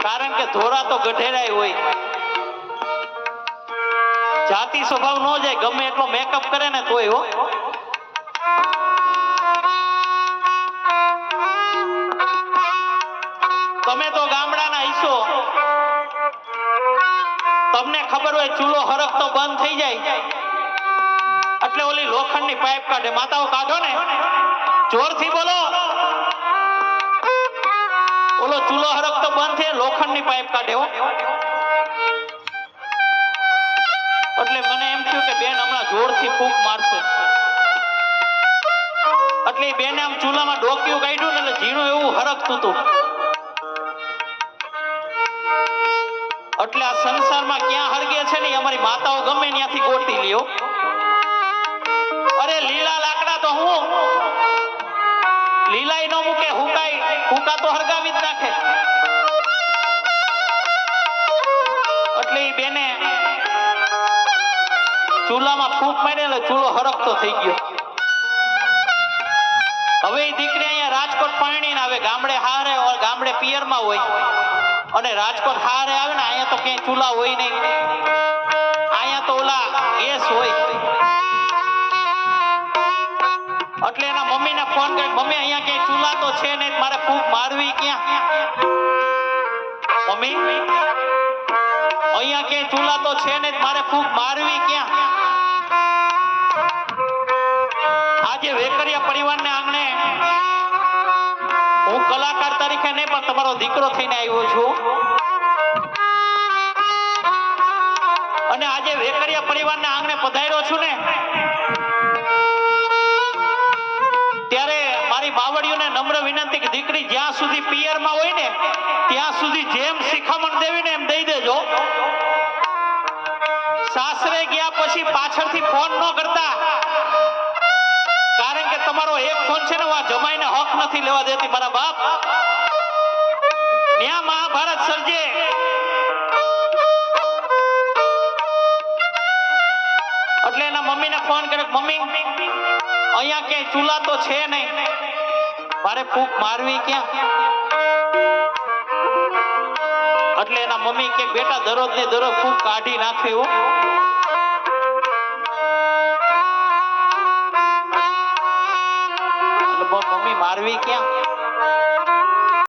કારણ કે ધોરા તો ગઢેરાય હોય, જાતિ સ્વભાવ ન જાય, ગમે એટલો મેકઅપ કરે ને તોય હો. તમે તો ગામડાના હઈશો, તમને ખબર હોય ચૂલો હરખતો બંધ થઈ જાય એટલે ઓલી લોખંડની પાઇપ કાઢે. માતાઓ કાઢો ને, જોરથી બોલો. ઓલો ચૂલો હરખતો બંધ થાય, લોખંડની પાઇપ કાઢે હો. એટલે મને એમ થયું કે બેન હમણાં જોરથી ફૂંક મારશે, એટલે બેને આમ ચૂલામાં ડોક્યું કાઢ્યું ને એટલે ઝીણું એવું હરખતું હતું. એટલે આ સંસારમાં ક્યાં હરગે છે ને અમારી માતાઓ ગમે ત્યાંથી ગોતી લ્યો. અરે લીલા લાકડા તો હું લીલાઈ નો મૂકે, હુકા તો હરગાવી જ નાખે. એટલે ઈ બેને ચૂલામાં ફૂંક મારી એટલે ચૂલો હરખતો થઈ ગયો. હવે એ દીકરી અહીંયા રાજકોટ પરણીને આવે, ગામડે હારે ગામડે પિયરમાં હોય અને રાજકોટ હારે આવે ને, અહીંયા તો ક્યાંય ચૂલા હોય નહીં, અહીંયા તો ઓલા ગેસ હોય. એટલે એના મમ્મીને ફોન કરી, મમ્મી અહીંયા ક્યાંય ચૂલા તો છે નહીં, મારે ફૂંક મારવી ક્યાં? મમ્મી અહીંયા ક્યાંય ચૂલા તો છે નહીં, મારે ફૂંક મારવી ક્યાં? આજે વેકરિયા પરિવારને આંગણે હું કલાકાર તરીકે નહીં પણ તમારો દીકરો થઈને આવ્યો છું. અને આજે વેકરિયા પરિવારને આંગણે પધાર્યો છું ને, ત્યારે મારી બાવળીઓને નમ્ર વિનંતી કે દીકરી જ્યાં સુધી પિયરમાં હોય ને ત્યાં સુધી જેમ શિખામણ દેવી ને એમ દઈ દેજો. સાસરે ગયા પછી પાછળથી ફોન ન કરતા, કારણ કે તમારો એક ફોન છે ને આ જમાઈને હક નથી લેવા દેતી મારા બાપ. ત્યાં મહાભારત સર્જે. એટલે એના મમ્મીને ફોન કરે, મમ્મી અહીંયા ક્યાંય ચૂલા તો છે નહીં, મારે ફૂંક મારવી ક્યાં? એટલે એના મમ્મી કે બેટા દરરોજ ને દરરોજ ફૂંક કાઢી નાખવી હો. મમ્મી મારવી ક્યાં?